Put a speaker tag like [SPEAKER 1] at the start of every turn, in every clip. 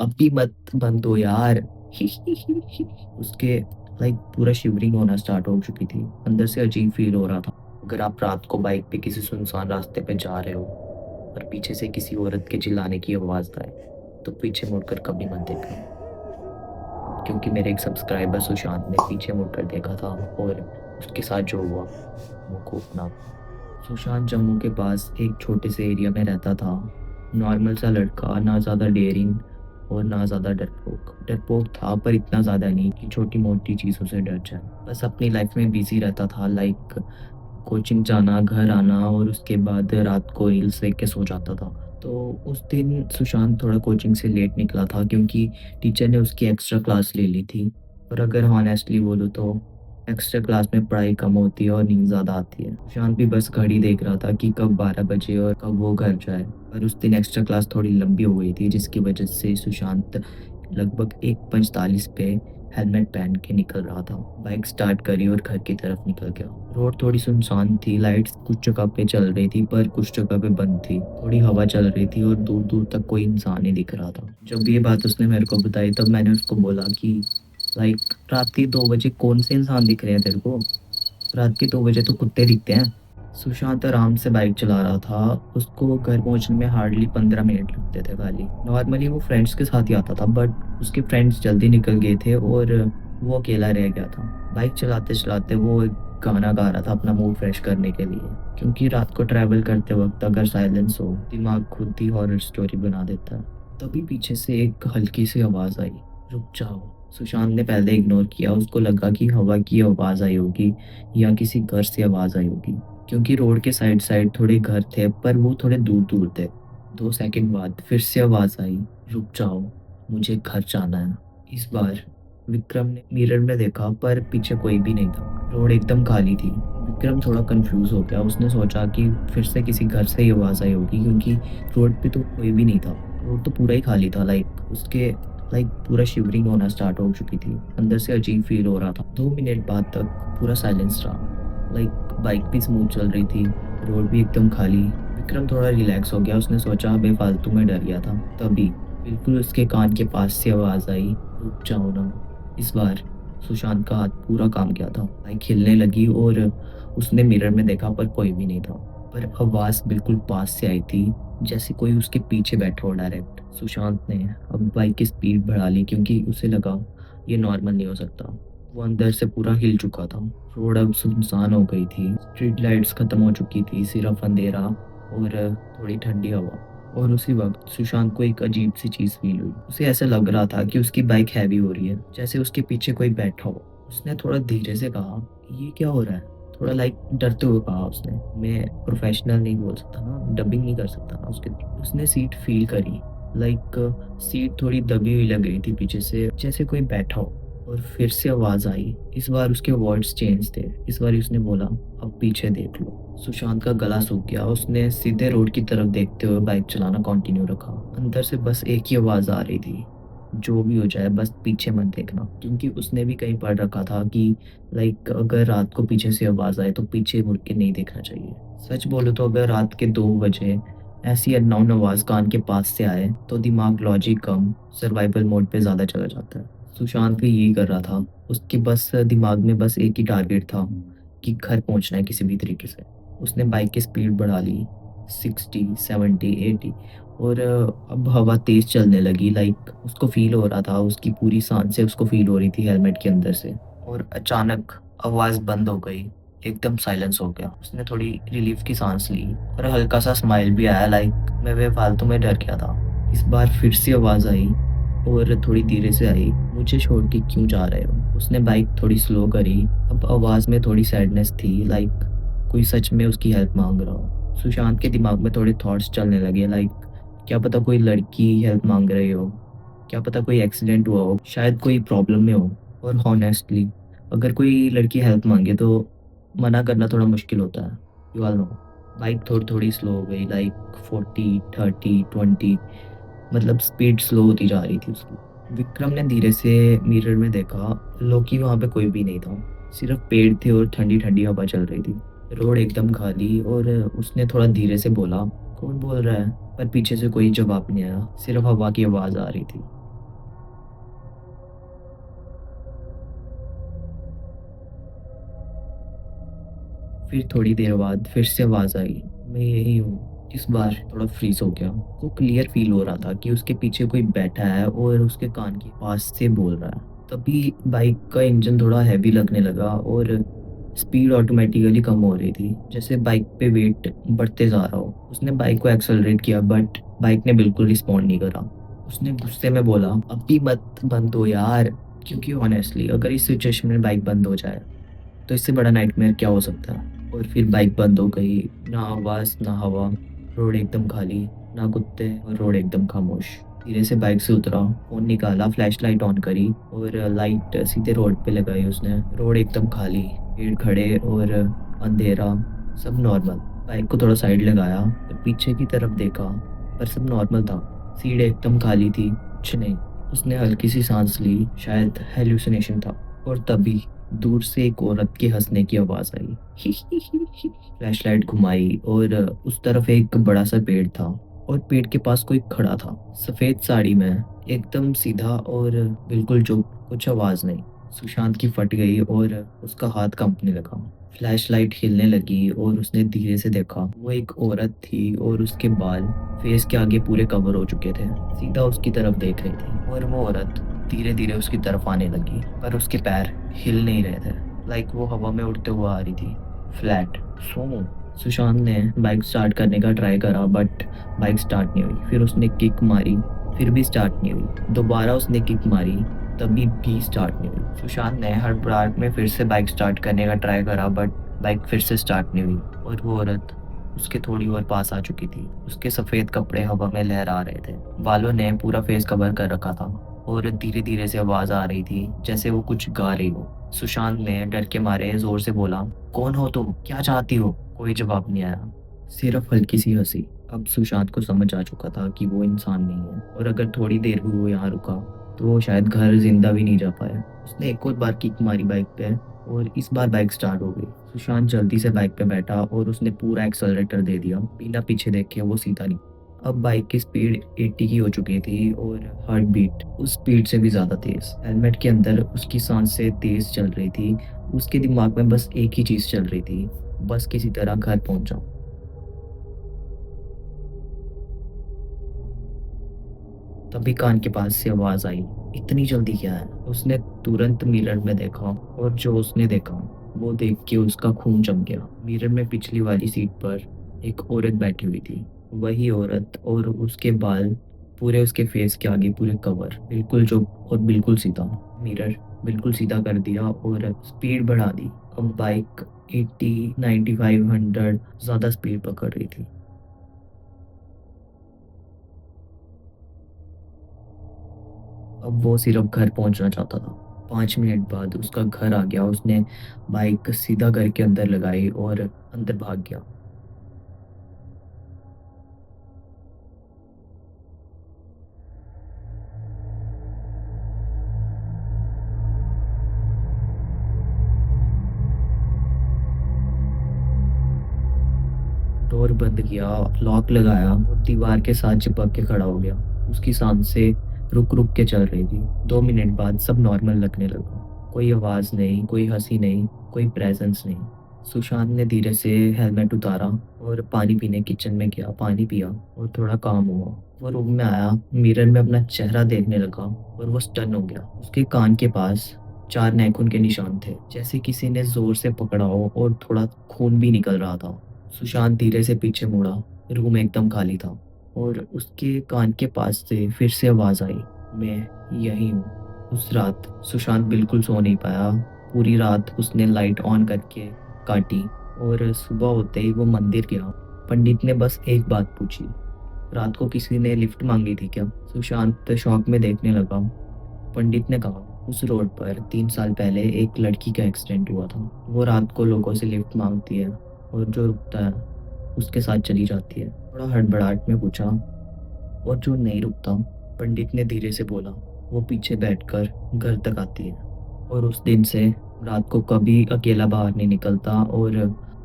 [SPEAKER 1] अब भी मत बंद हो यार। उसके पूरा शिवरिंग होना स्टार्ट हो चुकी थी, अंदर से अजीब फील हो रहा था। अगर आप रात को बाइक पे किसी सुनसान रास्ते पे जा रहे हो और पीछे से किसी औरत के चिल्लाने की आवाज़ आए, तो पीछे मुड़कर कभी मत देखना। क्योंकि मेरे एक सब्सक्राइबर सुशांत ने पीछे मुड़कर देखा था और उसके साथ जो हुआ वो खौफनाक था। सुशांत जम्मू के पास एक छोटे से एरिया में रहता था। नॉर्मल सा लड़का, ना ज़्यादा डेयरिंग और ना ज़्यादा डरपोक। डरपोक था पर इतना ज़्यादा नहीं कि छोटी मोटी चीज़ों से डर जाए। बस अपनी लाइफ में बिजी रहता था, कोचिंग जाना, घर आना और उसके बाद रात को रील्स देख के सो जाता था। तो उस दिन सुशांत थोड़ा कोचिंग से लेट निकला था क्योंकि टीचर ने उसकी एक्स्ट्रा क्लास ले ली थी। और अगर हॉनेस्टली बोलूँ तो एक्स्ट्रा क्लास में पढ़ाई कम होती है और नींद ज़्यादा आती है। सुशांत भी बस घड़ी देख रहा था कि कब 12 बजे और कब वो घर जाए। पर उस दिन एक्स्ट्रा क्लास थोड़ी लंबी हो गई थी, जिसकी वजह से सुशांत लगभग 1:45 पे हेलमेट पहन के निकल रहा था। बाइक स्टार्ट करी और घर की तरफ निकल गया। रोड थोड़ी सुनसान थी, लाइट्स कुछ जगह पे चल रही थी पर कुछ जगह पे बंद थी। थोड़ी हवा चल रही थी और दूर दूर तक कोई इंसान नहीं दिख रहा था। जब ये बात उसने मेरे को बताई तब मैंने उसको बोला कि रात के 2 बजे कौन से इंसान दिख रहे हैं तेरे को? रात के 2 बजे तो कुत्ते दिखते हैं। सुशांत आराम से बाइक चला रहा था। उसको घर पहुंचने में हार्डली 15 मिनट लगते थे खाली। नॉर्मली वो फ्रेंड्स के साथ ही आता था, बट उसके फ्रेंड्स जल्दी निकल गए थे और वो अकेला रह गया था। बाइक चलाते चलाते वो एक गाना गा रहा था अपना मूड फ्रेश करने के लिए, क्योंकि रात को ट्रैवल करते वक्त अगर साइलेंस हो, दिमाग खुद ही हॉरर स्टोरी बना देता है। तभी पीछे से एक हल्की सी आवाज़ आई, रुक जाओ। सुशांत ने पहले इग्नोर किया, उसको लगा कि हवा की आवाज़ आई होगी या किसी घर से आवाज़ आई होगी, क्योंकि रोड के साइड साइड थोड़े घर थे पर वो थोड़े दूर दूर थे। 2 सेकंड बाद फिर से आवाज़ आई, रुक जाओ, मुझे घर जाना है। इस बार विक्रम ने मिरर में देखा पर पीछे कोई भी नहीं था। रोड एकदम खाली थी। विक्रम थोड़ा कंफ्यूज हो गया। उसने सोचा कि फिर से किसी घर से ही आवाज़ आई होगी, क्योंकि रोड पे तो कोई भी नहीं था। रोड तो पूरा ही खाली था। उसके पूरा शिवरिंग होना स्टार्ट हो चुकी थी, अंदर से अजीब फील हो रहा था। 2 मिनट बाद तक पूरा साइलेंस रहा। बाइक भी स्मूथ चल रही थी, रोड भी एकदम खाली। विक्रम थोड़ा रिलैक्स हो गया। उसने सोचा बेफालतू में डर गया था। तभी बिल्कुल उसके कान के पास से आवाज़ आई, रुक जाओ ना। इस बार सुशांत का हाथ पूरा काम किया था। बाइक हिलने लगी और उसने मिरर में देखा पर कोई भी नहीं था। पर आवाज़ बिल्कुल पास से आई थी, जैसे कोई उसके पीछे बैठा हो डायरेक्ट। सुशांत ने अब बाइक की स्पीड बढ़ा ली क्योंकि उसे लगा ये नॉर्मल नहीं हो सकता। वो अंदर से पूरा हिल चुका था। रोड अब सुनसान हो गई थी, स्ट्रीट लाइट्स खत्म हो चुकी थी, सिर्फ अंधेरा और थोड़ी ठंडी हवा। और उसी वक्त सुशांत को एक अजीब सी चीज़ फील हुई। उसे ऐसा लग रहा था कि उसकी बाइक हैवी हो रही है, जैसे उसके पीछे कोई बैठा हो। उसने थोड़ा धीरे से कहा, ये क्या हो रहा है? थोड़ा डरते हुए कहा उसने। मैं प्रोफेशनल नहीं बोल सकता ना, डबिंग नहीं कर सकता ना उसके। उसने सीट फील करी। सीट थोड़ी दबी हुई लग रही थी पीछे से, जैसे कोई बैठा हो। और फिर से आवाज़ आई। इस बार उसके वर्ड्स चेंज थे। इस बार उसने बोला, अब पीछे देख लो। सुशांत का गला सूख गया। उसने सीधे रोड की तरफ देखते हुए बाइक चलाना कंटिन्यू रखा। अंदर से बस एक ही आवाज़ आ रही थी, जो भी हो जाए बस पीछे मत देखना। क्योंकि उसने भी कहीं पढ़ रखा था कि अगर रात को पीछे से आवाज़ आए तो पीछे मुड़ के नहीं देखना चाहिए। सच बोलो तो अगर रात के 2 बजे ऐसी अननोन आवाज़ कान के पास से आए तो दिमाग लॉजिक कम सर्वाइवल मोड पे ज़्यादा चला जाता है। सुशांत भी यही कर रहा था। उसके बस दिमाग में बस एक ही टारगेट था कि घर पहुंचना है किसी भी तरीके से। उसने बाइक की स्पीड बढ़ा ली, 60, 70, 80। और अब हवा तेज़ चलने लगी। उसको फ़ील हो रहा था, उसकी पूरी सांसें उसको फ़ील हो रही थी हेलमेट के अंदर से। और अचानक आवाज़ बंद हो गई, एकदम साइलेंस हो गया। उसने थोड़ी रिलीफ की सांस ली और हल्का सा स्माइल भी आया, मैं बेफालतू में डर गया था। इस बार फिर से आवाज़ आई और थोड़ी धीरे से आई, मुझे छोड़ के क्यों जा रहे हो? उसने बाइक थोड़ी स्लो करी। अब आवाज़ में थोड़ी सैडनेस थी, कोई सच में उसकी हेल्प मांग रहा हो। सुशांत के दिमाग में थोड़े थॉट्स चलने लगे, क्या पता कोई लड़की हेल्प मांग रही हो, क्या पता कोई एक्सीडेंट हुआ हो, शायद कोई प्रॉब्लम में हो। और हॉनेस्टली अगर कोई लड़की हेल्प मांगे तो मना करना थोड़ा मुश्किल होता है, यू ऑल नो। बाइक थोड़ी थोड़ी स्लो हो गई, 40, 30, 20, मतलब स्पीड स्लो होती जा रही थी उसकी। विक्रम ने धीरे से मिरर में देखा, लोकी वहाँ पे कोई भी नहीं था, सिर्फ पेड़ थे और ठंडी ठंडी हवा चल रही थी। रोड एकदम खाली। और उसने थोड़ा धीरे से बोला, कौन बोल रहा है? पर पीछे से कोई जवाब नहीं आया, सिर्फ हवा की आवाज़ आ रही थी। फिर थोड़ी देर बाद फिर से आवाज़ आई, मैं यही हूँ। इस बार थोड़ा फ्रीज़ हो गया। वो क्लियर फ़ील हो रहा था कि उसके पीछे कोई बैठा है और उसके कान के पास से बोल रहा है। तभी बाइक का इंजन थोड़ा हेवी लगने लगा और स्पीड ऑटोमेटिकली कम हो रही थी, जैसे बाइक पे वेट बढ़ते जा रहा हो। उसने बाइक को एक्सेलरेट किया बट बाइक ने बिल्कुल रिस्पॉन्ड नहीं करा। उसने गुस्से में बोला, "अभी मत बंद हो यार।" क्योंकि ऑनेस्टली अगर इस सिचुएशन में बाइक बंद हो जाए तो इससे बड़ा नाइटमेयर क्या हो सकता है। और फिर बाइक बंद हो गई, ना आवाज़ ना हवा, रोड एकदम खाली, ना कुत्ते और रोड एकदम खामोश। धीरे से बाइक से उतरा, फ़ोन निकाला, फ्लैश लाइट ऑन करी और लाइट सीधे रोड पे लगाई उसने। रोड एकदम खाली, पेड़ खड़े और अंधेरा, सब नॉर्मल। बाइक को थोड़ा साइड लगाया और पीछे की तरफ देखा, पर सब नॉर्मल था। सीट एकदम खाली थी, कुछ नहीं। उसने हल्की सी सांस ली, शायद हेलुसिनेशन था। और तभी दूर से एक औरत के हँसने की आवाज़ आई। फ्लैशलाइट घुमाई और उस तरफ एक बड़ा सा पेड़ था और पेड़ के पास कोई खड़ा था, सफ़ेद साड़ी में, एकदम सीधा और बिल्कुल चुप, कुछ आवाज़ नहीं। सुशांत की फट गई और उसका हाथ काँपने लगा। फ्लैशलाइट हिलने लगी और उसने धीरे से देखा। वो एक औरत थी और उसके बाल फेस के आगे पूरे कवर हो चुके थे। सीधा उसकी तरफ देख रही थी और वो औरत धीरे-धीरे उसकी तरफ आने लगी, पर उसके पैर हिल नहीं रहे थे। लाइक वो हवा में उड़ते हुए आ रही थी, फ्लैट। सो सुशांत ने बाइक स्टार्ट करने का ट्राई करा बट बाइक स्टार्ट नहीं हुई। फिर उसने किक मारी, फिर भी स्टार्ट नहीं हुई। दोबारा उसने किक मारी, तभी भी स्टार्ट नहीं हुई। सुशांत ने हड़बड़ाहट में फिर से बाइक स्टार्ट करने का ट्राई करा बट बाइक फिर से स्टार्ट नहीं हुई और वो औरत उसके थोड़ी और पास आ चुकी थी। उसके सफ़ेद कपड़े हवा में लहरा रहे थे। बालों ने पूरा फेस कवर कर रखा था और धीरे-धीरे से आवाज़ आ रही थी, जैसे वो कुछ गा रही हो। सुशांत ने डर के मारे ज़ोर से बोला, "कौन हो तुम? क्या चाहती हो?" कोई जवाब नहीं आया, सिर्फ हल्की सी हँसी। अब सुशांत को समझ आ चुका था कि वो इंसान नहीं है और अगर थोड़ी देर भी वो यहाँ रुका, तो वो शायद घर ज़िंदा भी नहीं जा पाया। उसने एक और बार किक मारी बाइक पे और इस बार बाइक स्टार्ट हो गई। सुशांत जल्दी से बाइक पे बैठा और उसने पूरा एक्सेलरेटर दे दिया। बिना पीछे देखे वो सीधा नहीं। अब बाइक की स्पीड 80 की हो चुकी थी और हार्ट बीट उस स्पीड से भी ज़्यादा तेज़। हेलमेट के अंदर उसकी सांसें तेज़ चल रही थी। उसके दिमाग में बस एक ही चीज़ चल रही थी, बस किसी तरह घर पहुँच जाऊँ। तभी कान के पास से आवाज़ आई, "इतनी जल्दी क्या है?" उसने तुरंत मिरर में देखा और जो उसने देखा, वो देख के उसका खून जम गया। मिरर में पिछली वाली सीट पर एक औरत बैठी हुई थी। वही औरत और उसके बाल पूरे उसके फेस के आगे पूरे कवर, बिल्कुल चुप और बिल्कुल सीधा। मिरर बिल्कुल सीधा कर दिया और स्पीड बढ़ा दी। अब बाइक 80, 95, 100 ज़्यादा स्पीड पकड़ रही थी। अब वो सिर्फ़ घर पहुँचना चाहता था। 5 मिनट बाद उसका घर आ गया, उसने बाइक सीधा घर के अंदर लगाई और अंदर भाग गया। डोर बंद किया, लॉक लगाया और दीवार के साथ चिपक के खड़ा हो गया। उसकी साँसें रुक-रुक के चल रही थी। 2 मिनट बाद सब नॉर्मल लगने लगा। कोई आवाज़ नहीं, कोई हँसी नहीं, कोई प्रेज़ेंस नहीं। सुशांत ने धीरे से हेलमेट उतारा और पानी पीने किचन में गया, पानी पिया और थोड़ा काम हुआ। वो रूम में आया, मिरर में अपना चेहरा देखने लगा और वो स्टन हो गया। उसके कान के पास 4 नाखून के निशान थे, जैसे किसी ने ज़ोर से पकड़ा हो और थोड़ा खून भी निकल रहा था। सुशांत धीरे से पीछे मुड़ा, रूम एकदम खाली था और उसके कान के पास से फिर से आवाज़ आई, "मैं यही हूँ।" उस रात सुशांत बिल्कुल सो नहीं पाया। पूरी रात उसने लाइट ऑन करके काटी और सुबह होते ही वो मंदिर गया। पंडित ने बस एक बात पूछी, "रात को किसी ने लिफ्ट माँगी थी क्या?" सुशांत शॉक में देखने लगा। पंडित ने कहा, "उस रोड पर 3 साल पहले एक लड़की का एक्सीडेंट हुआ था। वो रात को लोगों से लिफ्ट माँगती है और जो रुकता है, उसके साथ चली जाती है।" थोड़ा हड़बड़ाहट में पूछा, "और जो नहीं रुकता?" पंडित ने धीरे से बोला, "वो पीछे बैठकर घर तक आती है और उस दिन से रात को कभी अकेला बाहर नहीं निकलता और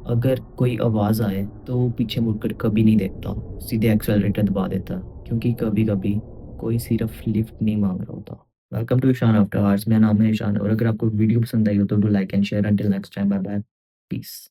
[SPEAKER 1] अगर कोई आवाज़ आए तो वो पीछे मुड़कर कभी नहीं देखता, सीधे एक्सेलरेटर दबा देता है, क्योंकि कभी-कभी कोई सिर्फ लिफ्ट नहीं माँग रहा होता।" Welcome to Ishan after hours. मेरा नाम है ईशान और अगर आपको वीडियो पसंद आई हो तो do like and share. Until next time, bye bye, piece.